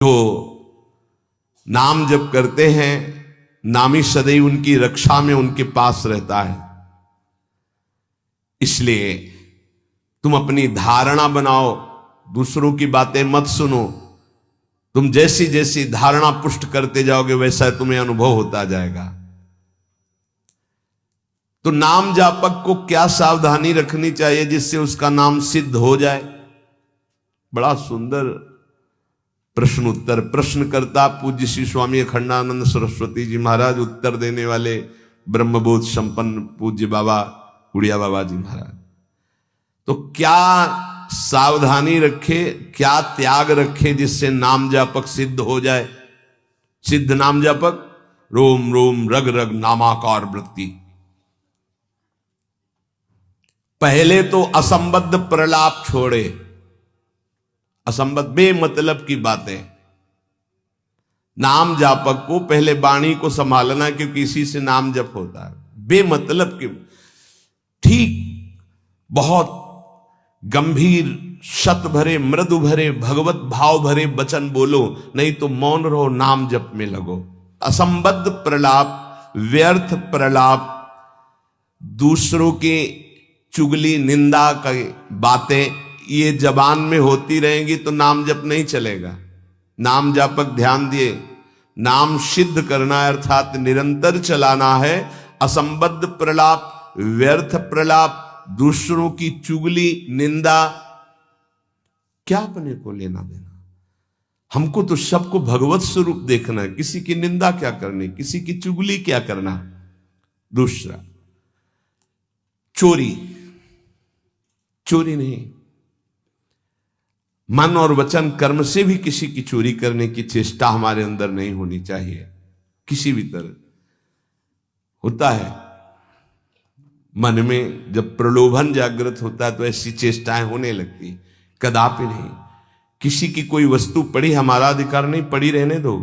जो नाम जप करते हैं, नामी सदैव उनकी रक्षा में उनके पास रहता है। इसलिए तुम अपनी धारणा बनाओ, दूसरों की बातें मत सुनो। तुम जैसी जैसी धारणा पुष्ट करते जाओगे वैसा तुम्हें अनुभव होता जाएगा। तो नाम जापक को क्या सावधानी रखनी चाहिए जिससे उसका नाम सिद्ध हो जाए? बड़ा सुंदर प्रश्न उत्तर प्रश्नकर्ता पूज्य श्री स्वामी अखंडानंद सरस्वती जी महाराज, उत्तर देने वाले ब्रह्मबोध संपन्न पूज्य बाबा उड़िया बाबा जी महाराज। तो क्या सावधानी रखे, क्या त्याग रखे जिससे नाम जापक सिद्ध हो जाए? सिद्ध नाम जापक रोम रोम रग रग नामाकार वृत्ति। पहले तो असंबद्ध प्रलाप छोड़े, असंबद्ध बेमतलब की बातें। नाम जापक को पहले वाणी को संभालना, क्योंकि इसी से नाम जप होता है। बेमतलब की, ठीक बहुत गंभीर शत भरे मृदु भरे भगवत भाव भरे वचन बोलो, नहीं तो मौन रहो, नाम जप में लगो। असंबद्ध प्रलाप, व्यर्थ प्रलाप, दूसरों की चुगली निंदा की बातें ये जबान में होती रहेंगी तो नाम जप नहीं चलेगा। नाम जापक ध्यान दिए, नाम सिद्ध करना है, अर्थात निरंतर चलाना है। असंबद्ध प्रलाप, व्यर्थ प्रलाप, दूसरों की चुगली निंदा, क्या अपने को लेना देना? हमको तो सबको भगवत स्वरूप देखना है। किसी की निंदा क्या करनी, किसी की चुगली क्या करना। दूसरा, चोरी, चोरी नहीं, मन और वचन कर्म से भी किसी की चोरी करने की चेष्टा हमारे अंदर नहीं होनी चाहिए। किसी भी तरह होता है मन में, जब प्रलोभन जागृत होता है तो ऐसी चेष्टाएं होने लगती। कदापि नहीं। किसी की कोई वस्तु पड़ी, हमारा अधिकार नहीं, पड़ी रहने दो।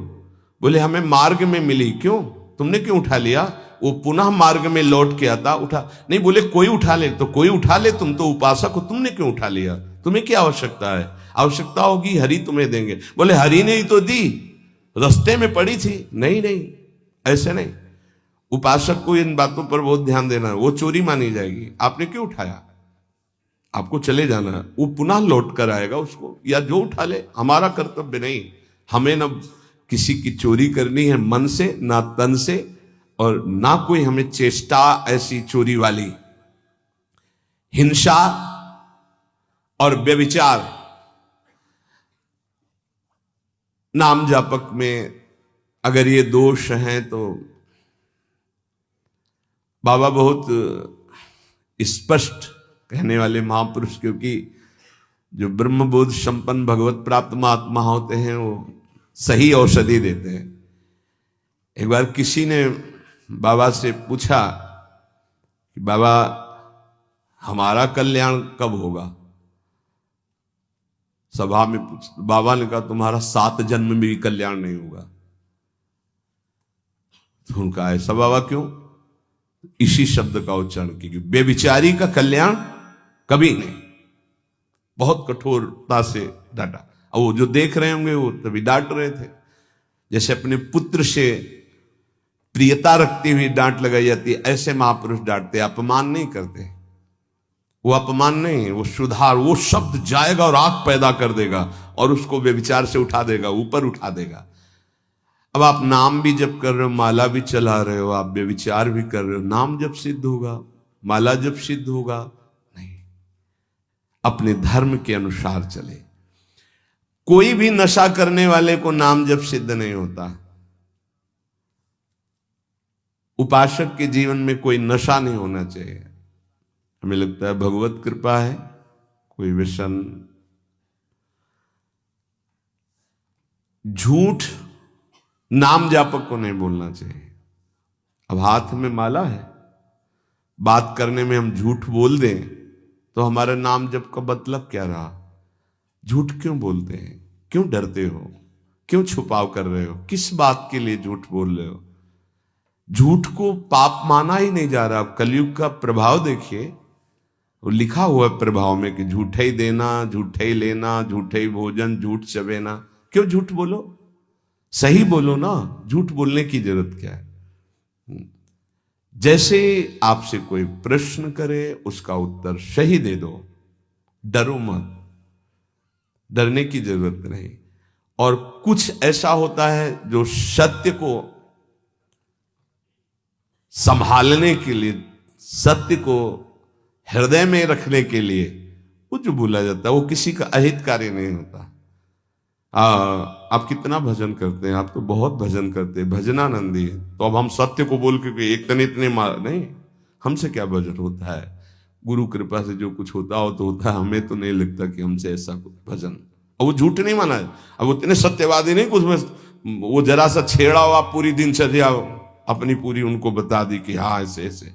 बोले हमें मार्ग में मिली, क्यों, तुमने क्यों उठा लिया? वो पुनः मार्ग में लौट के आता, उठा नहीं। बोले कोई उठा ले, तो कोई उठा ले, तुम तो उपासक हो, तुमने क्यों उठा लिया? तुम्हें क्या आवश्यकता है? आवश्यकता होगी हरि तुम्हें देंगे। बोले हरि ने ही तो दी, रास्ते में पड़ी थी। नहीं नहीं, ऐसे नहीं। उपासक को इन बातों पर बहुत ध्यान देना है, वो चोरी मानी जाएगी। आपने क्यों उठाया? आपको चले जाना है, वो पुनः लौट कर आएगा उसको, या जो उठा ले। हमारा कर्तव्य नहीं, हमें न किसी की चोरी करनी है मन से, ना तन से, और ना कोई हमें चेष्टा ऐसी चोरी वाली। हिंसा और व्यभिचार नाम जापक में अगर ये दोष हैं तो बाबा बहुत स्पष्ट कहने वाले महापुरुष, क्योंकि जो ब्रह्मबोध संपन्न भगवत प्राप्त महात्मा होते हैं वो सही औषधि देते हैं। एक बार किसी ने बाबा से पूछा कि बाबा हमारा कल्याण कब होगा? सभा में पूछ, बाबा ने कहा तुम्हारा 7 जन्म में भी कल्याण नहीं होगा। तो उनका ऐसा बाबा क्यों? इसी शब्द का उच्चारण कीजिए, बेविचारी का कल्याण कभी नहीं। बहुत कठोरता से डांटा। और वो जो देख रहे होंगे वो तभी डांट रहे थे, जैसे अपने पुत्र से प्रियता रखती हुई डांट लगाई जाती है, ऐसे महापुरुष डांटते, अपमान नहीं करते। वो अपमान नहीं, वो सुधार, वो शब्द जाएगा और आग पैदा कर देगा और उसको बेविचार से उठा देगा, ऊपर उठा देगा। अब आप नाम भी जप कर रहे हो, माला भी चला रहे हो, आप बेविचार भी कर रहे हो, नाम जब सिद्ध होगा, माला जब सिद्ध होगा? नहीं। अपने धर्म के अनुसार चले। कोई भी नशा करने वाले को नाम जब सिद्ध नहीं होता। उपासक के जीवन में कोई नशा नहीं होना चाहिए। हमें लगता है भगवत कृपा है, कोई व्यसन, झूठ नाम जापक को नहीं बोलना चाहिए। अब हाथ में माला है, बात करने में हम झूठ बोल दें तो हमारा नाम जप का मतलब क्या रहा? झूठ क्यों बोलते हैं? क्यों डरते हो? क्यों छुपाव कर रहे हो? किस बात के लिए झूठ बोल रहे हो? झूठ को पाप माना ही नहीं जा रहा। कलयुग का प्रभाव देखिए, वो लिखा हुआ है प्रभाव में कि झूठे ही देना, झूठे ही लेना, झूठे ही भोजन, झूठ चबेना। क्यों झूठ बोलो, सही बोलो ना, झूठ बोलने की जरूरत क्या है। जैसे आपसे कोई प्रश्न करे उसका उत्तर सही दे दो, डरो मत, डरने की जरूरत नहीं। और कुछ ऐसा होता है जो सत्य को संभालने के लिए, सत्य को हृदय में रखने के लिए वो जो बोला जाता है वो किसी का अहितकारी नहीं होता। आप कितना भजन करते हैं, आप तो बहुत भजन करते हैं, भजनानंदी है, तो अब हम सत्य को बोल के एक तने इतने मार नहीं, हमसे क्या भजन होता है। गुरु कृपा से जो कुछ होता हो तो होता है, हमें तो नहीं लगता कि हमसे ऐसा कुछ भजन। और वो झूठ नहीं माना है, अब उतने सत्यवादी नहीं कुछ में वो जरा सा छेड़ा हुआ पूरी दिनचर्या अपनी पूरी उनको बता दी कि हाँ ऐसे ऐसे।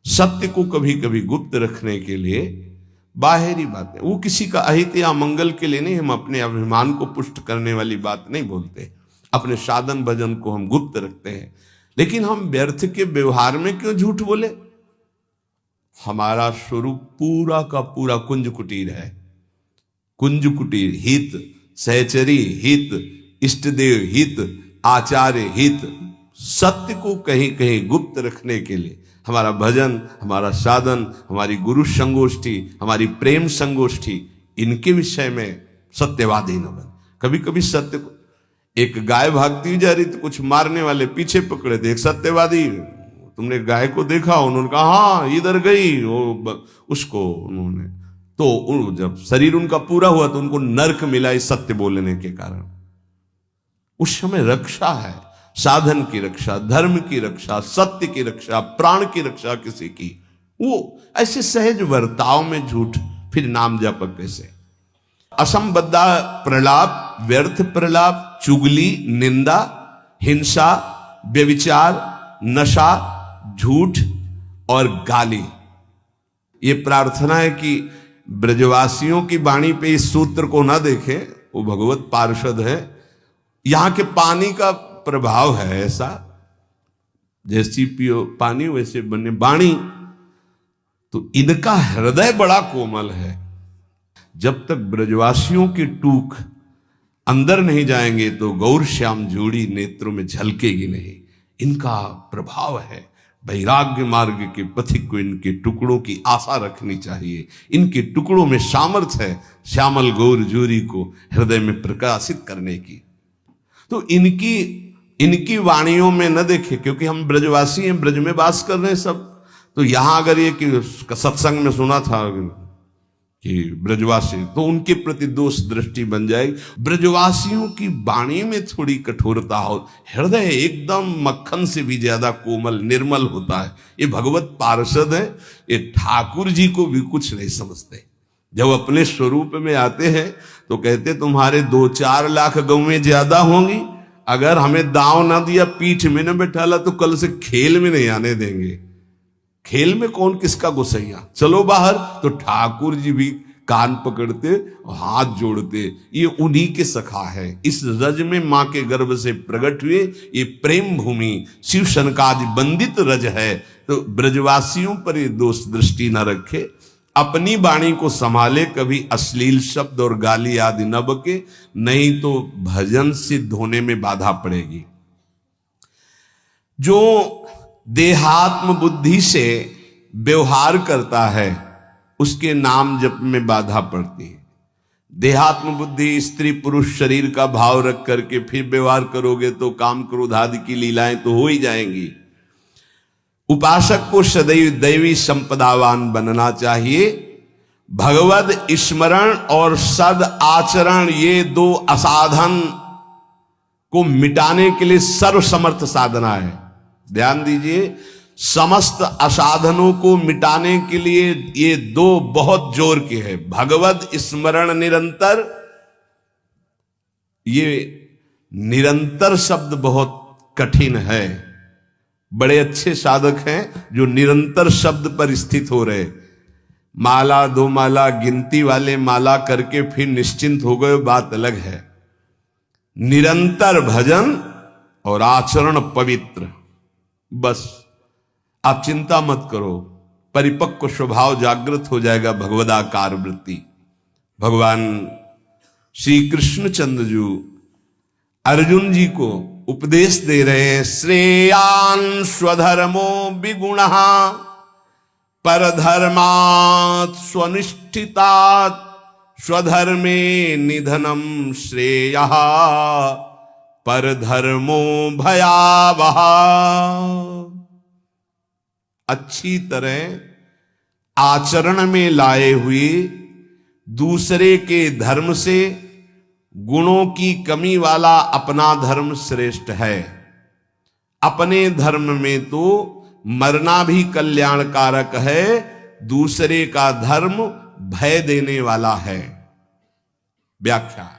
सत्य को कभी कभी गुप्त रखने के लिए बाहरी बातें, वो किसी का अहित या मंगल के लिए नहीं, हम अपने अभिमान को पुष्ट करने वाली बात नहीं बोलते, अपने साधन भजन को हम गुप्त रखते हैं। लेकिन हम व्यर्थ के व्यवहार में क्यों झूठ बोले। हमारा स्वरूप पूरा का पूरा कुंज कुटीर है, कुंज कुटीर हित, सहचरी हित, इष्टदेव हित, आचार्य हित, सत्य को कहीं कहीं गुप्त रखने के लिए हमारा भजन, हमारा साधन, हमारी गुरु संगोष्ठी, हमारी प्रेम संगोष्ठी, इनके विषय में सत्यवादी न बन। कभी कभी सत्य को, एक गाय भागती जा रही तो कुछ मारने वाले पीछे पकड़े थे, एक सत्यवादी, तुमने गाय को देखा, उन्होंने कहा हाँ इधर गई, उसको उन्होंने, तो जब शरीर उनका पूरा हुआ तो उनको नरक मिला इस सत्य बोलने के कारण। उस समय रक्षा है, साधन की रक्षा, धर्म की रक्षा, सत्य की रक्षा, प्राण की रक्षा किसी की, वो ऐसे सहज वर्ताव में झूठ, फिर नाम जप कैसे। असंबद्धा प्रलाप, व्यर्थ प्रलाप, चुगली, निंदा, हिंसा, व्यभिचार, नशा, झूठ और गाली। ये प्रार्थना है कि ब्रजवासियों की वाणी पे इस सूत्र को ना देखें, वो भगवत पार्षद है। यहां के पानी का प्रभाव है ऐसा, जैसी पियो पानी वैसे बने वाणी, तो इनका हृदय बड़ा कोमल है। जब तक ब्रजवासियों की टूक अंदर नहीं जाएंगे तो गौर श्याम जोड़ी नेत्रों में झलकेगी नहीं। इनका प्रभाव है, वैराग्य मार्ग के पथिक को इनके टुकड़ों की आशा रखनी चाहिए। इनके टुकड़ों में सामर्थ्य है श्यामल गौर जोड़ी को हृदय में प्रकाशित करने की। तो इनकी वाणियों में न देखे, क्योंकि हम ब्रजवासी हैं, ब्रज में वास कर रहे हैं सब। तो यहां अगर ये कि सत्संग में सुना था कि ब्रजवासी, तो उनके प्रति दोष दृष्टि बन जाएगी। ब्रजवासियों की वाणी में थोड़ी कठोरता हो, हृदय एकदम मक्खन से भी ज्यादा कोमल निर्मल होता है। ये भगवत पार्षद है, ये ठाकुर जी को भी कुछ नहीं समझते। जब अपने स्वरूप में आते हैं तो कहते तुम्हारे 2-4 लाख गौवें ज्यादा होंगी, अगर हमें दांव ना दिया, पीठ में न बैठाला, तो कल से खेल में नहीं आने देंगे। खेल में कौन किसका गुस्सैया, चलो बाहर। तो ठाकुर जी भी कान पकड़ते, हाथ जोड़ते, ये उन्हीं के सखा है। इस रज में मां के गर्भ से प्रकट हुए, ये प्रेम भूमि शिव शनकादि बंदित रज है। तो ब्रजवासियों पर ये दोष दृष्टि न रखे, अपनी वाणी को संभाले, कभी अश्लील शब्द और गाली आदि न बके, नहीं तो भजन सिद्ध होने में बाधा पड़ेगी। जो देहात्म बुद्धि से व्यवहार करता है उसके नाम जप में बाधा पड़ती है। देहात्म बुद्धि, स्त्री पुरुष शरीर का भाव रख करके फिर व्यवहार करोगे तो काम क्रोध आदि की लीलाएं तो हो ही जाएंगी। उपासक को सदैव दैवी संपदावान बनना चाहिए। भगवद स्मरण और सद आचरण, ये 2 असाधन को मिटाने के लिए सर्वसमर्थ साधना है। ध्यान दीजिए, समस्त असाधनों को मिटाने के लिए ये 2 बहुत जोर के हैं। भगवद स्मरण निरंतर, ये निरंतर शब्द बहुत कठिन है। बड़े अच्छे साधक हैं जो निरंतर शब्द पर स्थित हो रहे। माला 2 माला गिनती वाले माला करके फिर निश्चिंत हो गए, बात अलग है। निरंतर भजन और आचरण पवित्र, बस आप चिंता मत करो, परिपक्व स्वभाव जागृत हो जाएगा। भगवदाकार वृत्ति। भगवान श्री कृष्ण चंद्र जी अर्जुन जी को उपदेश दे रहे हैं, श्रेयान् स्वधर्मो विगुणः परधर्मात् स्वनिष्ठितात् स्वधर्मे निधनम श्रेयः परधर्मो भयावह। अच्छी तरह आचरण में लाए हुए दूसरे के धर्म से गुणों की कमी वाला अपना धर्म श्रेष्ठ है। अपने धर्म में तो मरना भी कल्याणकारक है, दूसरे का धर्म भय देने वाला है। व्याख्या,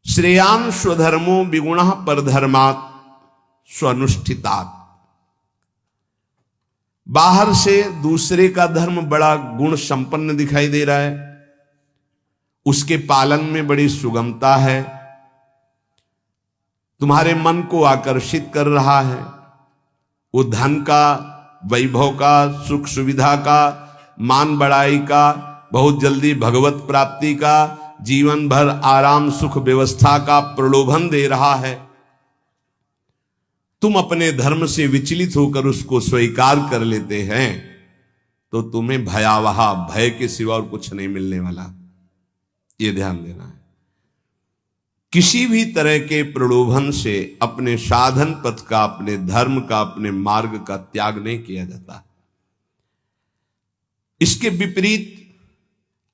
श्रेयान् स्वधर्मो विगुणः परधर्मात् स्वनुष्ठितात्। बाहर से दूसरे का धर्म बड़ा गुण संपन्न दिखाई दे रहा है, उसके पालन में बड़ी सुगमता है, तुम्हारे मन को आकर्षित कर रहा है। वो धन का, वैभव का, सुख सुविधा का, मान बढ़ाई का, बहुत जल्दी भगवत प्राप्ति का, जीवन भर आराम सुख व्यवस्था का प्रलोभन दे रहा है। तुम अपने धर्म से विचलित होकर उसको स्वीकार कर लेते हैं तो तुम्हें भयावह, भय के सिवा और कुछ नहीं मिलने वाला। ये ध्यान देना है। किसी भी तरह के प्रलोभन से अपने साधन पथ का, अपने धर्म का, अपने मार्ग का त्याग नहीं किया जाता। इसके विपरीत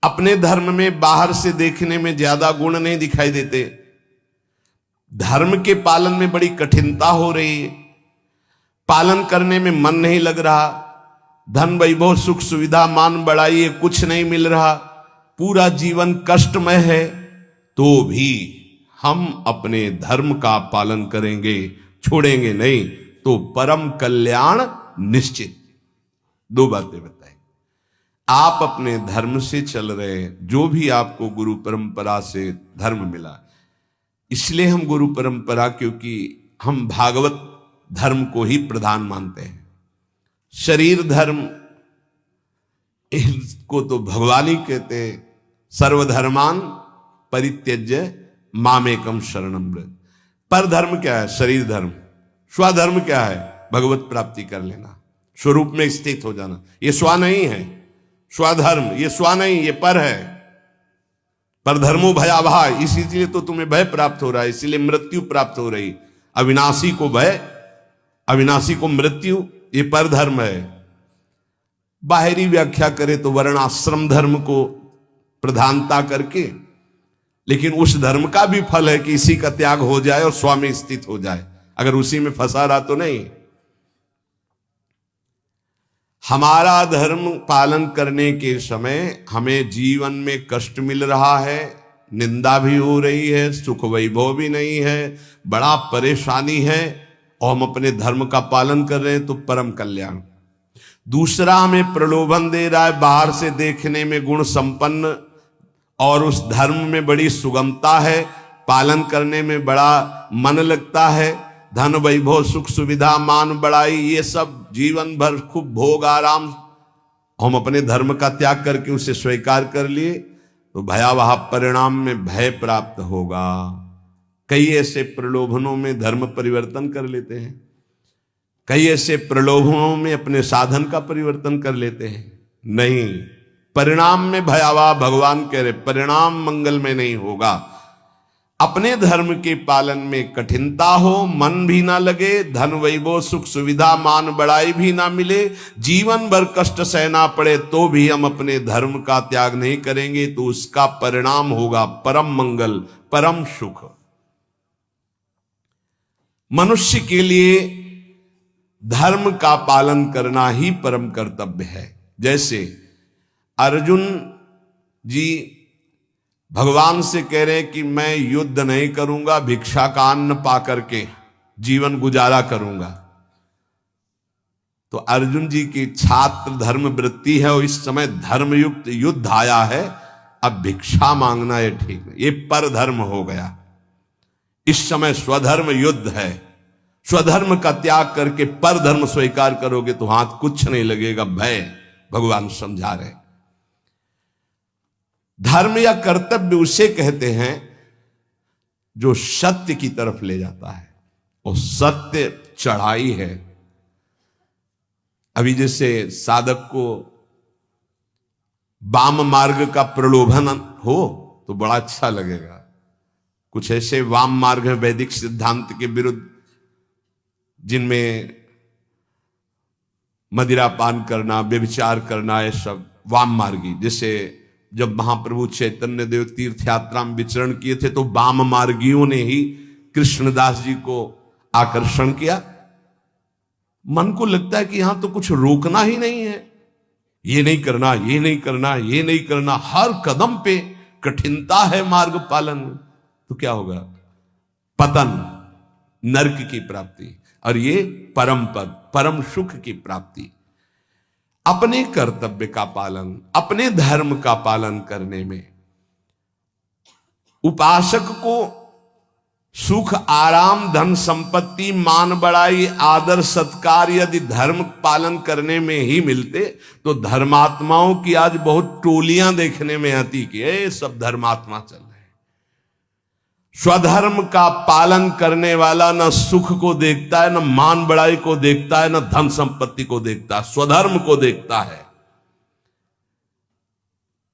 अपने धर्म में बाहर से देखने में ज्यादा गुण नहीं दिखाई देते, धर्म के पालन में बड़ी कठिनता हो रही है, पालन करने में मन नहीं लग रहा, धन वैभव सुख सुविधा मान बढ़ाई है, कुछ नहीं मिल रहा, पूरा जीवन कष्टमय है, तो भी हम अपने धर्म का पालन करेंगे, छोड़ेंगे नहीं, तो परम कल्याण निश्चित। दो बातें बताई। आप अपने धर्म से चल रहे हैं, जो भी आपको गुरु परंपरा से धर्म मिला, इसलिए हम गुरु परंपरा, क्योंकि हम भागवत धर्म को ही प्रधान मानते हैं। शरीर धर्म इसको तो भगवान ही कहते हैं, सर्वधर्मान परित्यज्य मामेकम शरणम व्रज। पर धर्म क्या है? शरीर धर्म। स्वधर्म क्या है? भगवत प्राप्ति कर लेना, स्वरूप में स्थित हो जाना। ये स्व नहीं है, स्वधर्म ये स्व नहीं, ये पर है। पर धर्मो भयावह, इसीलिए तो तुम्हें भय प्राप्त हो रहा है, इसीलिए मृत्यु प्राप्त हो रही। अविनाशी को भय, अविनाशी को मृत्यु, ये पर धर्म है। बाहरी व्याख्या करे तो वर्णाश्रम धर्म को प्रधानता करके, लेकिन उस धर्म का भी फल है कि इसी का त्याग हो जाए और स्व में स्थित हो जाए। अगर उसी में फंसा रहा तो नहीं। हमारा धर्म पालन करने के समय हमें जीवन में कष्ट मिल रहा है, निंदा भी हो रही है, सुख वैभव भी नहीं है, बड़ा परेशानी है, और हम अपने धर्म का पालन कर रहे हैं तो परम कल्याण। दूसरा हमें प्रलोभन दे रहा है, बाहर से देखने में गुण संपन्न और उस धर्म में बड़ी सुगमता है, पालन करने में बड़ा मन लगता है, धन वैभव सुख सुविधा मान बढ़ाई, ये सब जीवन भर खूब भोग आराम, हम अपने धर्म का त्याग करके उसे स्वीकार कर लिए तो भयावह परिणाम में भय प्राप्त होगा। कई ऐसे प्रलोभनों में धर्म परिवर्तन कर लेते हैं, कई ऐसे प्रलोभनों में अपने साधन का परिवर्तन कर लेते हैं। नहीं, परिणाम में भयावह, भगवान कह रहे परिणाम मंगल में नहीं होगा। अपने धर्म के पालन में कठिनता हो, मन भी ना लगे, धन वैभव सुख सुविधा मान बढ़ाई भी ना मिले, जीवन भर कष्ट सहना पड़े, तो भी हम अपने धर्म का त्याग नहीं करेंगे, तो उसका परिणाम होगा परम मंगल, परम सुख। मनुष्य के लिए धर्म का पालन करना ही परम कर्तव्य है। जैसे अर्जुन जी भगवान से कह रहे हैं कि मैं युद्ध नहीं करूंगा, भिक्षा का अन्न पा करके जीवन गुजारा करूंगा। तो अर्जुन जी की छात्र धर्म वृत्ति है और इस समय धर्मयुक्त युद्ध आया है, अब भिक्षा मांगना ये ठीक नहीं, ये पर धर्म हो गया। इस समय स्वधर्म युद्ध है, स्वधर्म का त्याग करके पर धर्म स्वीकार करोगे तो हाथ कुछ नहीं लगेगा, भय। भगवान समझा रहे धर्म या कर्तव्य उसे कहते हैं जो सत्य की तरफ ले जाता है, और सत्य चढ़ाई है। अभी जैसे साधक को वाम मार्ग का प्रलोभन हो तो बड़ा अच्छा लगेगा। कुछ ऐसे वाम मार्ग है वैदिक सिद्धांत के विरुद्ध, जिनमें मदिरा पान करना, व्यभिचार करना, ये सब वाम मार्गी। जैसे जब महाप्रभु चैतन्य देव तीर्थ यात्रा में विचरण किए थे तो वाम मार्गियों ने ही कृष्णदास जी को आकर्षण किया। मन को लगता है कि यहां तो कुछ रोकना ही नहीं है, ये नहीं करना, ये नहीं करना, ये नहीं करना, हर कदम पे कठिनता है मार्ग पालन। तो क्या होगा? पतन, नरक की प्राप्ति, और ये परम पद, परम सुख की प्राप्ति। अपने कर्तव्य का पालन, अपने धर्म का पालन करने में उपासक को सुख, आराम, धन संपत्ति, मान बढ़ाई, आदर सत्कार यदि धर्म पालन करने में ही मिलते तो धर्मात्माओं की आज बहुत टोलियां देखने में आती कि ये सब धर्मात्मा चल रहे हैं। स्वधर्म का पालन करने वाला न सुख को देखता है, न मान बढ़ाई को देखता है, न धन संपत्ति को देखता है, स्वधर्म को देखता है।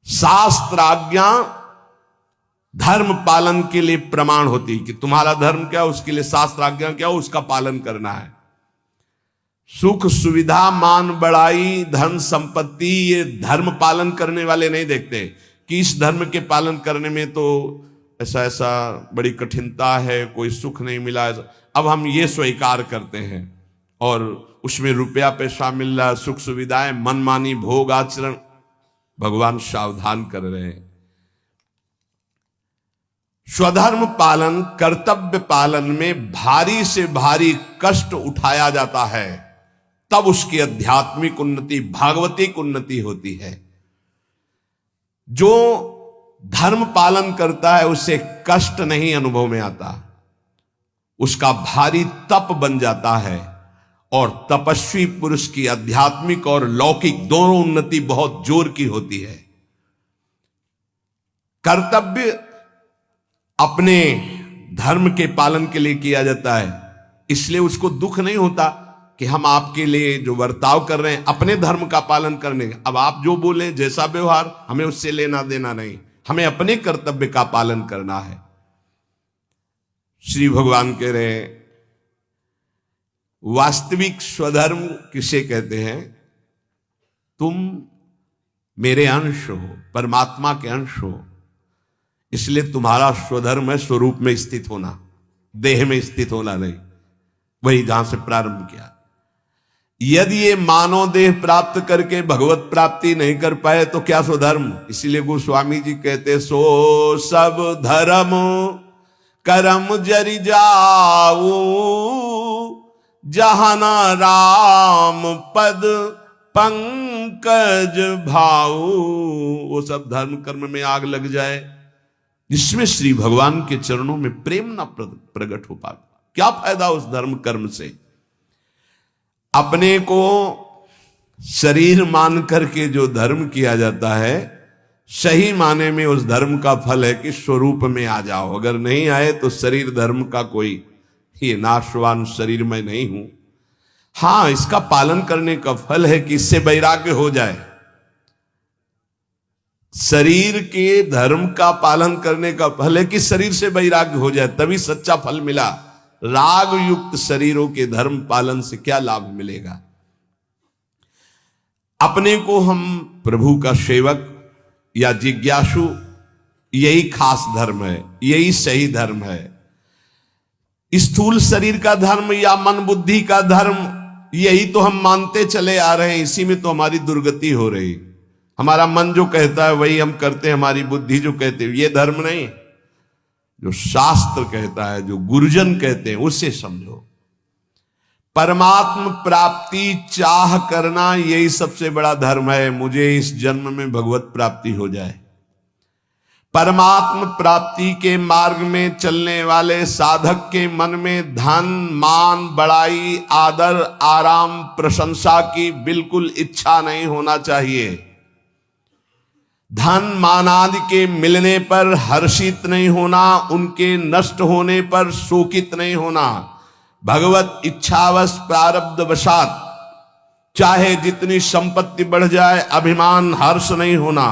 शास्त्र आज्ञा धर्म पालन के लिए प्रमाण होती कि तुम्हारा धर्म क्या, उसके लिए शास्त्र आज्ञा क्या, उसका पालन करना है। सुख सुविधा, मान बढ़ाई, धन संपत्ति, ये धर्म पालन करने वाले नहीं देखते कि इस धर्म के पालन करने में तो ऐसा ऐसा बड़ी कठिनता है, कोई सुख नहीं मिला। अब हम ये स्वीकार करते हैं और उसमें रुपया पैसा मिल रहा, सुख सुविधाएं, मनमानी भोग आचरण। भगवान सावधान कर रहे हैं। स्वधर्म पालन, कर्तव्य पालन में भारी से भारी कष्ट उठाया जाता है, तब उसकी आध्यात्मिक उन्नति, भागवतिक उन्नति होती है। जो धर्म पालन करता है उसे कष्ट नहीं अनुभव में आता, उसका भारी तप बन जाता है। और तपस्वी पुरुष की आध्यात्मिक और लौकिक दोनों उन्नति बहुत जोर की होती है। कर्तव्य अपने धर्म के पालन के लिए किया जाता है, इसलिए उसको दुख नहीं होता कि हम आपके लिए जो बर्ताव कर रहे हैं अपने धर्म का पालन करने का, अब आप जो बोले, जैसा व्यवहार, हमें उससे लेना देना नहीं, हमें अपने कर्तव्य का पालन करना है। श्री भगवान कह रहे हैं, वास्तविक स्वधर्म किसे कहते हैं? तुम मेरे अंश हो, परमात्मा के अंश हो, इसलिए तुम्हारा स्वधर्म है स्वरूप में स्थित होना, देह में स्थित होना नहीं। वही जहां से प्रारंभ किया। यदि ये मानव देह प्राप्त करके भगवत प्राप्ति नहीं कर पाए तो क्या स्वधर्म? इसीलिए गोस्वामी जी कहते, सो सब धर्म करम जरि जाऊ, जहाना राम पद पंकज भाऊ। वो सब धर्म कर्म में आग लग जाए जिसमें श्री भगवान के चरणों में प्रेम ना प्रकट हो पाता, क्या फायदा उस धर्म कर्म से? अपने को शरीर मान करके जो धर्म किया जाता है, सही माने में उस धर्म का फल है कि स्वरूप में आ जाओ। अगर नहीं आए तो शरीर धर्म का कोई ये नाशवान शरीर में नहीं हूं। हां, इसका पालन करने का फल है कि इससे वैराग्य हो जाए। शरीर के धर्म का पालन करने का फल है कि शरीर से वैराग्य हो जाए, तभी सच्चा फल मिला। राग युक्त शरीरों के धर्म पालन से क्या लाभ मिलेगा? अपने को हम प्रभु का सेवक या जिज्ञासु, यही खास धर्म है, यही सही धर्म है। स्थूल शरीर का धर्म या मन बुद्धि का धर्म, यही तो हम मानते चले आ रहे हैं, इसी में तो हमारी दुर्गति हो रही। हमारा मन जो कहता है वही हम करते हैं, हमारी बुद्धि जो कहते हैं, ये धर्म नहीं। जो शास्त्र कहता है, जो गुरुजन कहते हैं, उससे समझो। परमात्म प्राप्ति चाह करना, यही सबसे बड़ा धर्म है। मुझे इस जन्म में भगवत प्राप्ति हो जाए। परमात्म प्राप्ति के मार्ग में चलने वाले साधक के मन में धन, मान, बड़ाई, आदर, आराम, प्रशंसा की बिल्कुल इच्छा नहीं होना चाहिए। धन मान आदि के मिलने पर हर्षित नहीं होना, उनके नष्ट होने पर शोकित नहीं होना। भगवत इच्छावश प्रारब्ध वशात चाहे जितनी संपत्ति बढ़ जाए अभिमान हर्ष नहीं होना।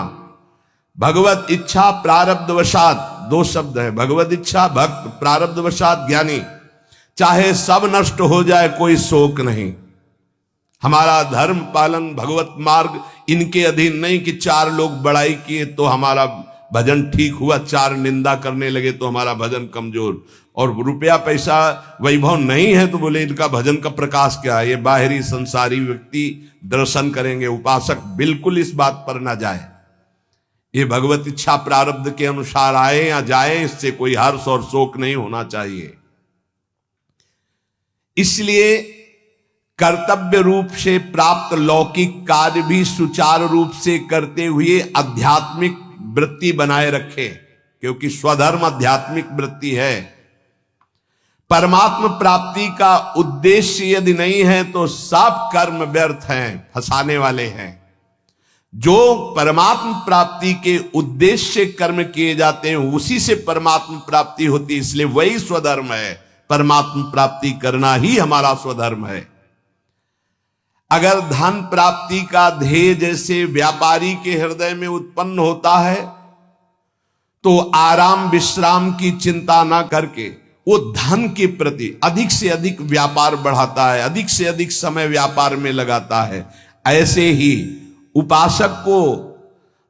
भगवत इच्छा प्रारब्ध वशात, दो शब्द है, भगवत इच्छा भक्त, प्रारब्ध वशात ज्ञानी। चाहे सब नष्ट हो जाए कोई शोक नहीं। हमारा धर्म पालन भगवत मार्ग इनके अधीन नहीं कि चार लोग बड़ाई किए तो हमारा भजन ठीक हुआ, चार निंदा करने लगे तो हमारा भजन कमजोर, और रुपया पैसा वैभव नहीं है तो बोले इनका भजन का प्रकाश क्या है। ये बाहरी संसारी व्यक्ति दर्शन करेंगे, उपासक बिल्कुल इस बात पर ना जाए। ये भगवत इच्छा प्रारब्ध के अनुसार आए या जाए, इससे कोई हर्ष और शोक नहीं होना चाहिए। इसलिए कर्तव्य रूप से प्राप्त लौकिक कार्य भी सुचारू रूप से करते हुए आध्यात्मिक वृत्ति बनाए रखे, क्योंकि स्वधर्म आध्यात्मिक वृत्ति है। परमात्मा प्राप्ति का उद्देश्य यदि नहीं है तो सब कर्म व्यर्थ हैं, फंसाने वाले हैं। जो परमात्मा प्राप्ति के उद्देश्य से कर्म किए जाते हैं उसी से परमात्मा प्राप्ति होती है, इसलिए वही स्वधर्म है। परमात्मा प्राप्ति करना ही हमारा स्वधर्म है। अगर धन प्राप्ति का ध्येय जैसे व्यापारी के हृदय में उत्पन्न होता है तो आराम विश्राम की चिंता ना करके वो धन के प्रति अधिक से अधिक व्यापार बढ़ाता है, अधिक से अधिक समय व्यापार में लगाता है। ऐसे ही उपासक को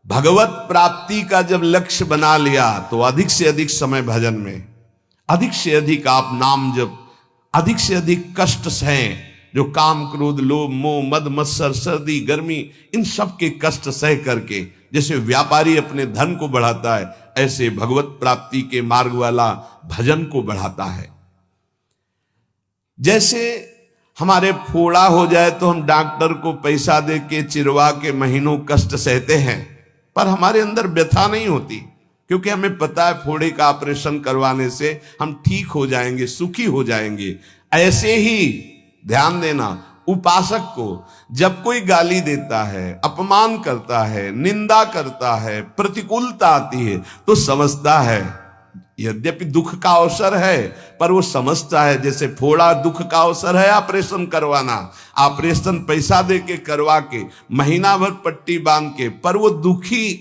भगवत प्राप्ति का जब लक्ष्य बना लिया तो अधिक से अधिक समय भजन में, अधिक से अधिक आप नाम जप, अधिक से अधिक कष्ट सहें, जो काम क्रोध लोभ मोह मद मत्सर सर्दी गर्मी इन सब के कष्ट सह करके जैसे व्यापारी अपने धन को बढ़ाता है, ऐसे भगवत प्राप्ति के मार्ग वाला भजन को बढ़ाता है। जैसे हमारे फोड़ा हो जाए तो हम डॉक्टर को पैसा दे के चिरवा के महीनों कष्ट सहते हैं, पर हमारे अंदर व्यथा नहीं होती, क्योंकि हमें पता है फोड़े का ऑपरेशन करवाने से हम ठीक हो जाएंगे, सुखी हो जाएंगे। ऐसे ही ध्यान देना, उपासक को जब कोई गाली देता है, अपमान करता है, निंदा करता है, प्रतिकूलता आती है तो समझता है, यद्यपि दुख का अवसर है पर वो समझता है जैसे फोड़ा दुख का अवसर है ऑपरेशन करवाना, ऑपरेशन पैसा दे के करवा के महीना भर पट्टी बांध के, पर वो दुखी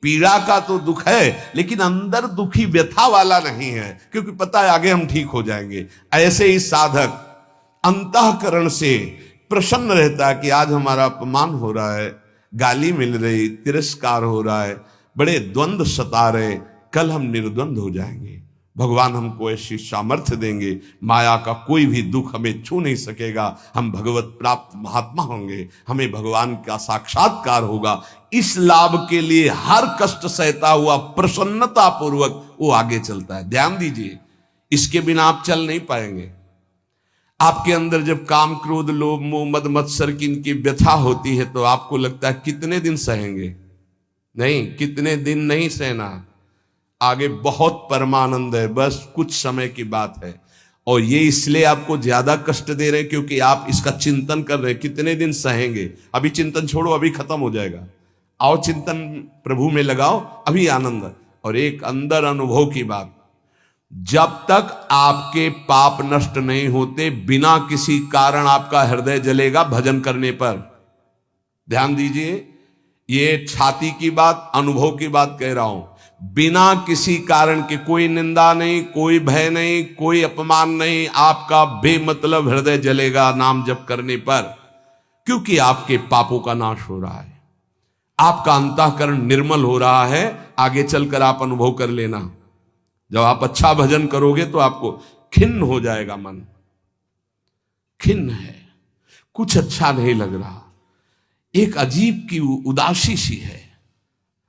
पीड़ा का तो दुख है लेकिन अंदर दुखी व्यथा वाला नहीं है, क्योंकि पता है आगे हम ठीक हो जाएंगे। ऐसे ही साधक अंतःकरण से प्रसन्न रहता है कि आज हमारा अपमान हो रहा है, गाली मिल रही, तिरस्कार हो रहा है, बड़े द्वंद्व सता रहे, कल हम निर्द्वंद हो जाएंगे। भगवान हमको ऐसी सामर्थ्य देंगे, माया का कोई भी दुख हमें छू नहीं सकेगा, हम भगवत प्राप्त महात्मा होंगे, हमें भगवान का साक्षात्कार होगा। इस लाभ के लिए हर कष्ट सहता हुआ प्रसन्नता पूर्वक वो आगे चलता है। ध्यान दीजिए, इसके बिना आप चल नहीं पाएंगे। आपके अंदर जब काम क्रोध लोभ मोह मद मत्सर की इनकी व्यथा होती है तो आपको लगता है कितने दिन सहेंगे, नहीं, कितने दिन नहीं सहना, आगे बहुत परमानंद है, बस कुछ समय की बात है। और ये इसलिए आपको ज्यादा कष्ट दे रहे हैं क्योंकि आप इसका चिंतन कर रहे हैं, कितने दिन सहेंगे। अभी चिंतन छोड़ो, अभी खत्म हो जाएगा, आओ चिंतन प्रभु में लगाओ, अभी आनंद। और एक अंदर अनुभव की बात, जब तक आपके पाप नष्ट नहीं होते बिना किसी कारण आपका हृदय जलेगा भजन करने पर। ध्यान दीजिए, ये छाती की बात, अनुभव की बात कह रहा हूं। बिना किसी कारण के, कोई निंदा नहीं, कोई भय नहीं, कोई अपमान नहीं, आपका बेमतलब हृदय जलेगा नाम जप करने पर, क्योंकि आपके पापों का नाश हो रहा है, आपका अंतःकरण निर्मल हो रहा है। आगे चलकर आप अनुभव कर लेना, जब आप अच्छा भजन करोगे तो आपको खिन्न हो जाएगा मन, खिन्न है, कुछ अच्छा नहीं लग रहा, एक अजीब की उदासी सी है।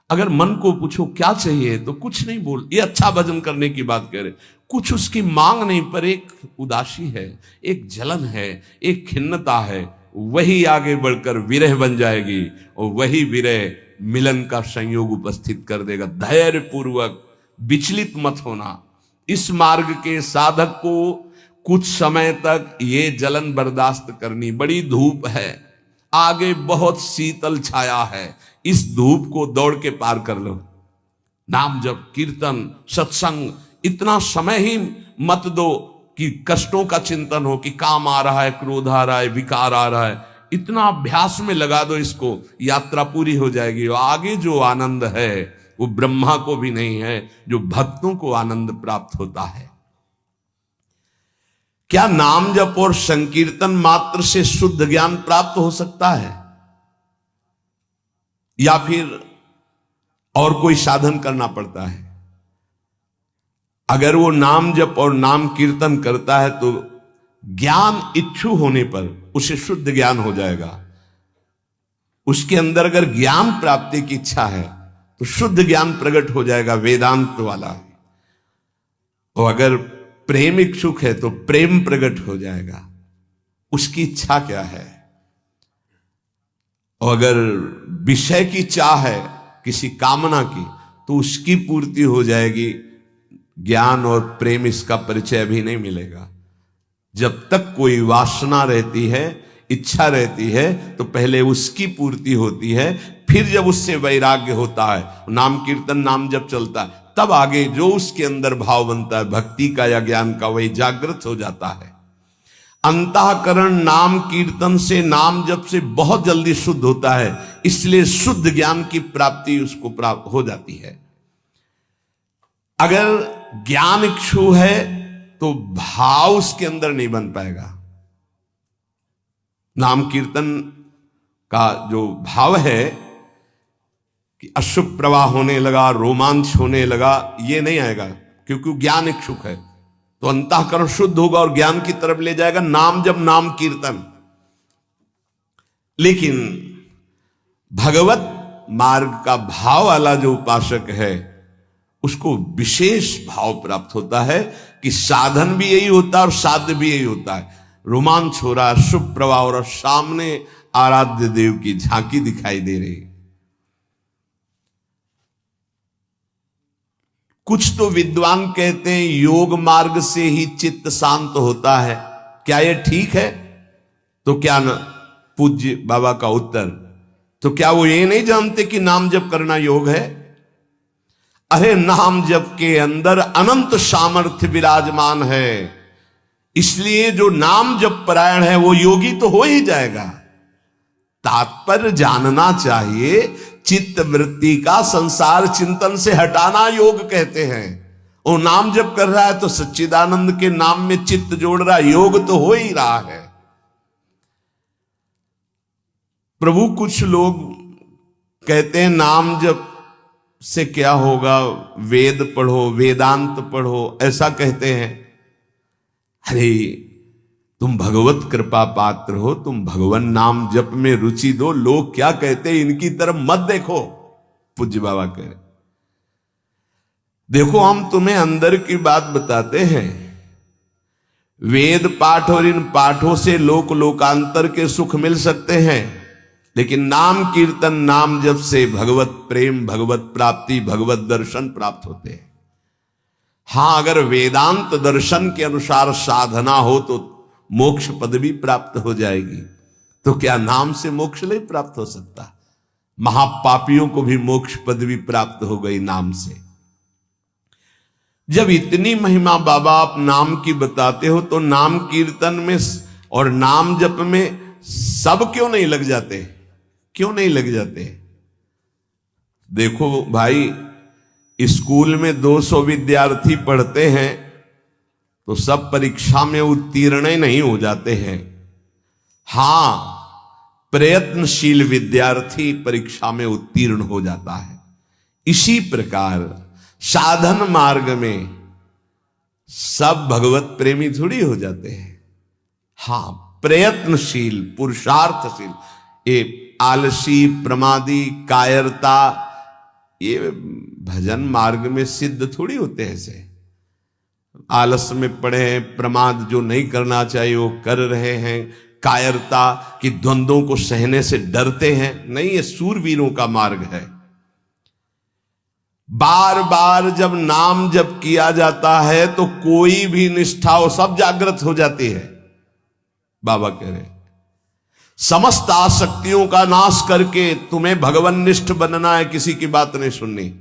अगर मन को पूछो क्या चाहिए तो कुछ नहीं बोल, ये अच्छा भजन करने की बात कह रहे, कुछ उसकी मांग नहीं, पर एक उदासी है, एक जलन है, एक खिन्नता है। वही आगे बढ़कर विरह बन जाएगी और वही विरह मिलन का संयोग उपस्थित कर देगा। धैर्य पूर्वक विचलित मत होना। इस मार्ग के साधक को कुछ समय तक ये जलन बर्दाश्त करनी, बड़ी धूप है, आगे बहुत शीतल छाया है, इस धूप को दौड़ के पार कर लो। नाम जप, कीर्तन, सत्संग, इतना समय ही मत दो कि कष्टों का चिंतन हो, कि काम आ रहा है, क्रोध आ रहा है, विकार आ रहा है। इतना अभ्यास में लगा दो इसको, यात्रा पूरी हो जाएगी। और आगे जो आनंद है वो ब्रह्मा को भी नहीं है, जो भक्तों को आनंद प्राप्त होता है। क्या नाम जप और संकीर्तन मात्र से शुद्ध ज्ञान प्राप्त हो सकता है, या फिर और कोई साधन करना पड़ता है? अगर वो नाम जप और नाम कीर्तन करता है तो ज्ञान इच्छु होने पर उसे शुद्ध ज्ञान हो जाएगा। उसके अंदर अगर ज्ञान प्राप्ति की इच्छा है तो शुद्ध ज्ञान प्रकट हो जाएगा, वेदांत वाला। और अगर प्रेम इच्छुक है तो प्रेम प्रकट हो जाएगा। उसकी इच्छा क्या है? और अगर विषय की चाह है, किसी कामना की, तो उसकी पूर्ति हो जाएगी। ज्ञान और प्रेम इसका परिचय अभी नहीं मिलेगा। जब तक कोई वासना रहती है, इच्छा रहती है, तो पहले उसकी पूर्ति होती है। फिर जब उससे वैराग्य होता है, नाम कीर्तन नाम जब चलता है, तब आगे जो उसके अंदर भाव बनता है भक्ति का या ज्ञान का, वही जागृत हो जाता है। अंतःकरण नाम कीर्तन से, नाम जप से बहुत जल्दी शुद्ध होता है, इसलिए शुद्ध ज्ञान की प्राप्ति उसको प्राप्त हो जाती है। अगर ज्ञान इच्छु है तो भाव उसके अंदर नहीं बन पाएगा। नाम कीर्तन का जो भाव है कि अशुभ प्रवाह होने लगा, रोमांच होने लगा, ये नहीं आएगा, क्योंकि ज्ञान इच्छुक है। तो अंतःकरण शुद्ध होगा और ज्ञान की तरफ ले जाएगा, नाम जब नाम कीर्तन। लेकिन भगवत मार्ग का भाव वाला जो उपासक है, उसको विशेष भाव प्राप्त होता है कि साधन भी यही होता है और साध्य भी यही होता है। रोमांच हो रहा है, शुभ प्रवाह हो रहा, सामने आराध्य देव की झांकी दिखाई दे रही। कुछ तो विद्वान कहते हैं योग मार्ग से ही चित्त शांत होता है। क्या यह ठीक है? तो क्या न पूज्य बाबा का उत्तर, तो क्या वो ये नहीं जानते कि नाम जप करना योग है? अरे नाम जप के अंदर अनंत सामर्थ्य विराजमान है, इसलिए जो नाम जप परायण है वो योगी तो हो ही जाएगा। तात्पर्य जानना चाहिए, चित्त वृत्ति का संसार चिंतन से हटाना योग कहते हैं। और नाम जप कर रहा है तो सच्चिदानंद के नाम में चित्त जोड़ रहा है, योग तो हो ही रहा है। प्रभु कुछ लोग कहते हैं नाम जप से क्या होगा, वेद पढ़ो, वेदांत पढ़ो, ऐसा कहते हैं। अरे तुम भगवत कृपा पात्र हो, तुम भगवान नाम जप में रुचि दो। लोग क्या कहते हैं इनकी तरफ मत देखो। पूज्य बाबा कह रहे, देखो हम तुम्हें अंदर की बात बताते हैं। वेद पाठ और इन पाठों से लोक लोकांतर के सुख मिल सकते हैं, लेकिन नाम कीर्तन नाम जप से भगवत प्रेम, भगवत प्राप्ति, भगवत दर्शन प्राप्त होते हैं। हां, अगर वेदांत दर्शन के अनुसार साधना हो तो मोक्ष पदवी प्राप्त हो जाएगी। तो क्या नाम से मोक्ष नहीं प्राप्त हो सकता? महापापियों को भी मोक्ष पदवी प्राप्त हो गई नाम से। जब इतनी महिमा बाबा आप नाम की बताते हो, तो नाम कीर्तन में और नाम जप में सब क्यों नहीं लग जाते? क्यों नहीं लग जाते? देखो भाई, स्कूल में 200 विद्यार्थी पढ़ते हैं तो सब परीक्षा में उत्तीर्ण नहीं हो जाते हैं। हां, प्रयत्नशील विद्यार्थी परीक्षा में उत्तीर्ण हो जाता है। इसी प्रकार साधन मार्ग में सब भगवत प्रेमी थोड़ी हो जाते हैं। हां, प्रयत्नशील, पुरुषार्थशील, ये आलसी, प्रमादी, कायरता, ये भजन मार्ग में सिद्ध थोड़ी होते हैं। ऐसे आलस में पड़े हैं, प्रमाद जो नहीं करना चाहिए वो कर रहे हैं, कायरता कि द्वंद्वों को सहने से डरते हैं। नहीं, ये सूरवीरों का मार्ग है। बार बार जब नाम जप किया जाता है तो कोई भी निष्ठा हो सब जागृत हो जाती है। बाबा कह रहे समस्त आसक्तियों का नाश करके तुम्हें भगवननिष्ठ बनना है, किसी की बात नहीं सुननी।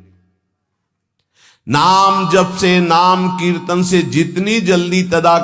नाम जप से, नाम कीर्तन से जितनी जल्दी तदा